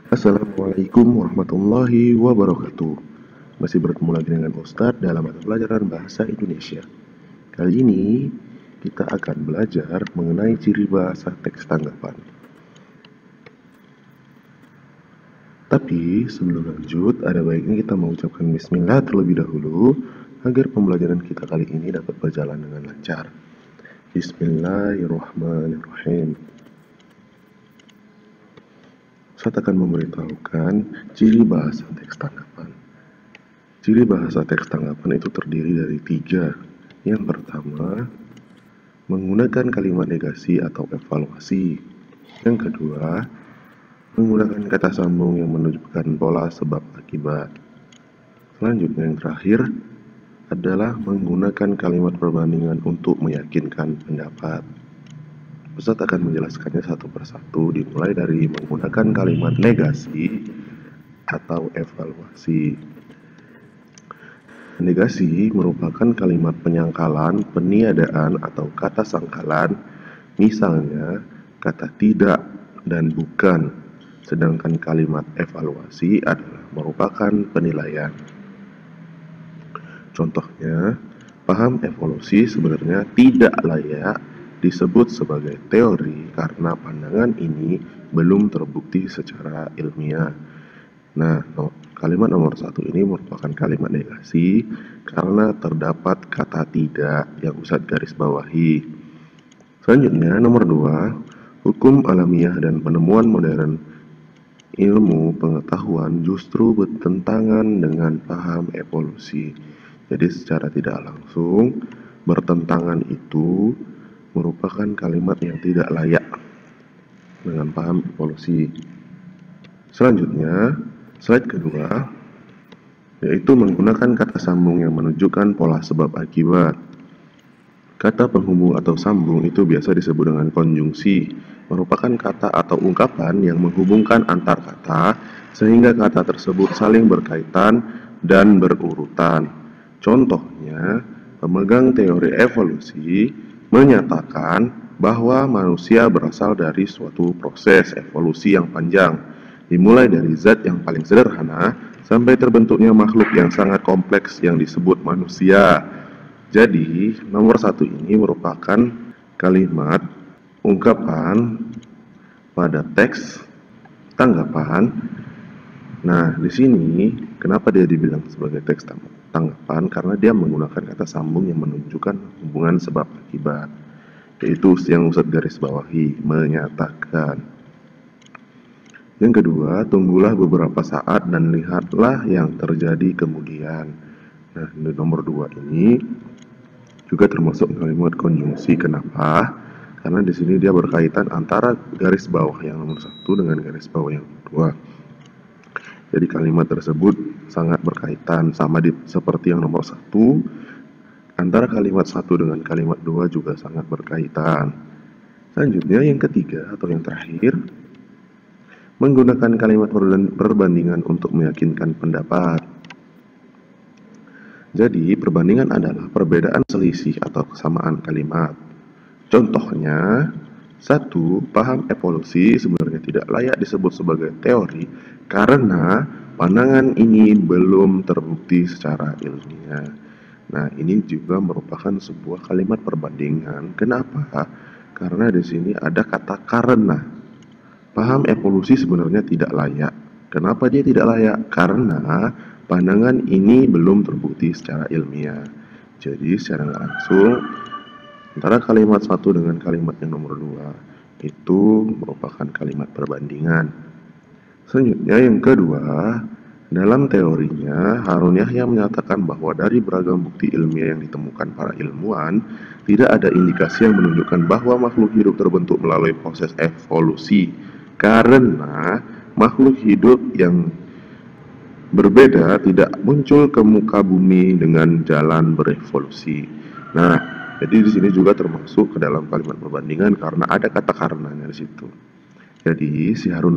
Assalamualaikum warahmatullahi wabarakatuh. Masih bertemu lagi dengan Ustadz dalam mata pelajaran Bahasa Indonesia. Kali ini kita akan belajar mengenai ciri bahasa teks tanggapan. Tapi sebelum lanjut, ada baiknya kita mengucapkan bismillah terlebih dahulu agar pembelajaran kita kali ini dapat berjalan dengan lancar. Bismillahirrahmanirrahim. Saya akan memberitahukan ciri bahasa teks tanggapan. Ciri bahasa teks tanggapan itu terdiri dari 3. Yang pertama, menggunakan kalimat negasi atau evaluasi. Yang kedua, menggunakan kata sambung yang menunjukkan pola sebab akibat. Selanjutnya yang terakhir adalah menggunakan kalimat perbandingan untuk meyakinkan pendapat. Ustadz akan menjelaskannya satu persatu, dimulai dari menggunakan kalimat negasi atau evaluasi. Negasi merupakan kalimat penyangkalan, peniadaan, atau kata sangkalan, misalnya kata tidak dan bukan, sedangkan kalimat evaluasi adalah merupakan penilaian. Contohnya, paham evolusi sebenarnya tidak layak disebut sebagai teori karena pandangan ini belum terbukti secara ilmiah. Nah, kalimat nomor 1 ini merupakan kalimat negasi karena terdapat kata tidak yang Ustadz garis bawahi. Selanjutnya, nomor 2, hukum alamiah dan penemuan modern ilmu pengetahuan justru bertentangan dengan paham evolusi. Jadi secara tidak langsung, bertentangan itu merupakan kalimat yang tidak layak dengan paham evolusi. Selanjutnya, slide kedua, yaitu menggunakan kata sambung yang menunjukkan pola sebab akibat. Kata penghubung atau sambung itu biasa disebut dengan konjungsi, merupakan kata atau ungkapan yang menghubungkan antar kata sehingga kata tersebut saling berkaitan dan berurutan. Contohnya, pemegang teori evolusi menyatakan bahwa manusia berasal dari suatu proses evolusi yang panjang, dimulai dari zat yang paling sederhana sampai terbentuknya makhluk yang sangat kompleks yang disebut manusia. Jadi, nomor 1 ini merupakan kalimat ungkapan pada teks tanggapan. Nah, di sini kenapa dia dibilang sebagai teks tanggapan? Karena dia menggunakan kata sambung yang menunjukkan hubungan sebab akibat, yaitu yang Ustadz garis bawahi, menyatakan. Yang kedua, tunggulah beberapa saat dan lihatlah yang terjadi kemudian. Nah, di nomor 2 ini juga termasuk kalimat konjungsi. Kenapa? Karena di sini dia berkaitan antara garis bawah yang nomor 1 dengan garis bawah yang kedua. Jadi kalimat tersebut sangat berkaitan, sama seperti yang nomor 1, antara kalimat 1 dengan kalimat 2 juga sangat berkaitan. Selanjutnya yang ketiga atau yang terakhir, menggunakan kalimat perbandingan untuk meyakinkan pendapat. Jadi perbandingan adalah perbedaan selisih atau kesamaan kalimat. Contohnya, 1. Paham evolusi sebenarnya tidak layak disebut sebagai teori karena pandangan ini belum terbukti secara ilmiah. Nah, ini juga merupakan sebuah kalimat perbandingan. Kenapa? Karena di sini ada kata karena. Paham evolusi sebenarnya tidak layak. Kenapa dia tidak layak? Karena pandangan ini belum terbukti secara ilmiah. Jadi secara langsung antara kalimat 1 dengan kalimat yang nomor 2 itu merupakan kalimat perbandingan. Selanjutnya yang kedua, dalam teorinya Harun Yahya menyatakan bahwa dari beragam bukti ilmiah yang ditemukan para ilmuwan, tidak ada indikasi yang menunjukkan bahwa makhluk hidup terbentuk melalui proses evolusi, karena makhluk hidup yang berbeda tidak muncul ke muka bumi dengan jalan berevolusi. Nah, jadi di sini juga termasuk ke dalam kalimat perbandingan karena ada kata karenanya di situ. Jadi si Harun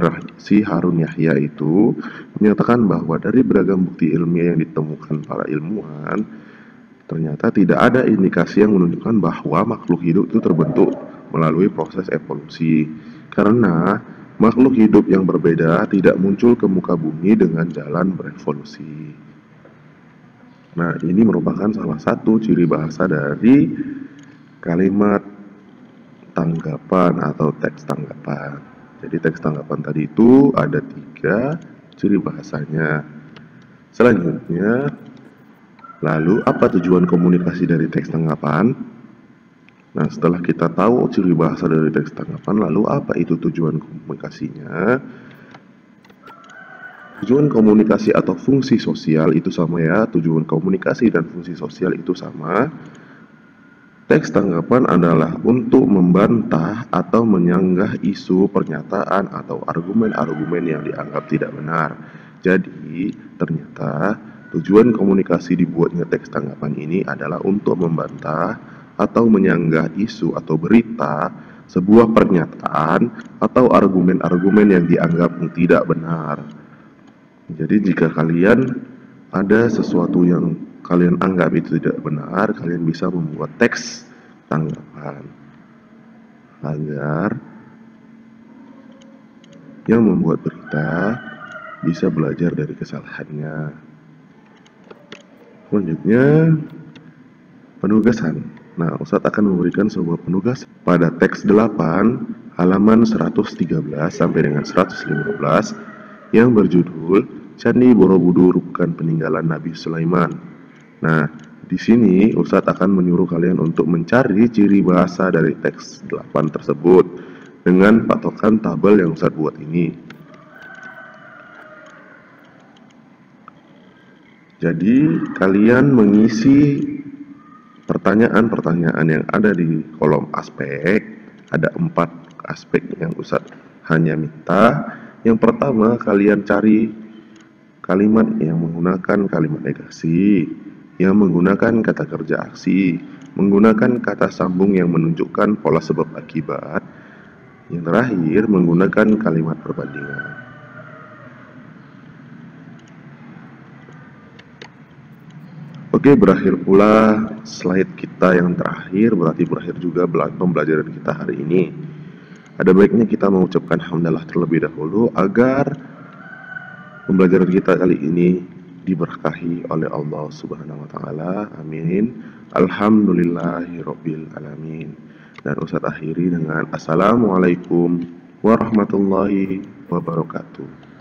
Yahya itu menyatakan bahwa dari beragam bukti ilmiah yang ditemukan para ilmuwan, ternyata tidak ada indikasi yang menunjukkan bahwa makhluk hidup itu terbentuk melalui proses evolusi. Karena Makhluk hidup yang berbeda tidak muncul ke muka bumi dengan jalan berevolusi. Nah, ini merupakan salah satu ciri bahasa dari kalimat tanggapan atau teks tanggapan. Jadi teks tanggapan tadi itu ada 3 ciri bahasanya. Selanjutnya, lalu apa tujuan komunikasi dari teks tanggapan? Nah, setelah kita tahu ciri bahasa dari teks tanggapan, lalu apa itu tujuan komunikasinya? Tujuan komunikasi atau fungsi sosial itu sama ya, tujuan komunikasi dan fungsi sosial itu sama. Teks tanggapan adalah untuk membantah atau menyanggah isu, pernyataan, atau argumen-argumen yang dianggap tidak benar. Jadi, ternyata tujuan komunikasi dibuatnya teks tanggapan ini adalah untuk membantah atau menyanggah isu atau berita, sebuah pernyataan, atau argumen-argumen yang dianggap tidak benar. Jadi jika kalian ada sesuatu yang kalian anggap itu tidak benar, kalian bisa membuat teks tanggapan agar yang membuat berita bisa belajar dari kesalahannya. Selanjutnya, penugasan. Nah, Ustadz akan memberikan sebuah penugasan pada teks 8 halaman 113 sampai dengan 115 yang berjudul Candi Borobudur bukan peninggalan Nabi Sulaiman. Nah, di sini Ustadz akan menyuruh kalian untuk mencari ciri bahasa dari teks 8 tersebut dengan patokan tabel yang Ustadz buat ini. Jadi, kalian mengisi pertanyaan-pertanyaan yang ada di kolom aspek. Ada 4 aspek yang Ustadz hanya minta. Yang pertama, kalian cari kalimat yang menggunakan kalimat negasi, yang menggunakan kata kerja aksi, menggunakan kata sambung yang menunjukkan pola sebab akibat. Yang terakhir, menggunakan kalimat perbandingan. Oke, berakhir pula slide kita yang terakhir, berarti berakhir juga pembelajaran kita hari ini. Ada baiknya kita mengucapkan hamdalah terlebih dahulu agar pembelajaran kita kali ini diberkahi oleh Allah Subhanahu wa taala. Amin. Alhamdulillahirabbil alamin. Dan Ustaz akhiri dengan assalamualaikum warahmatullahi wabarakatuh.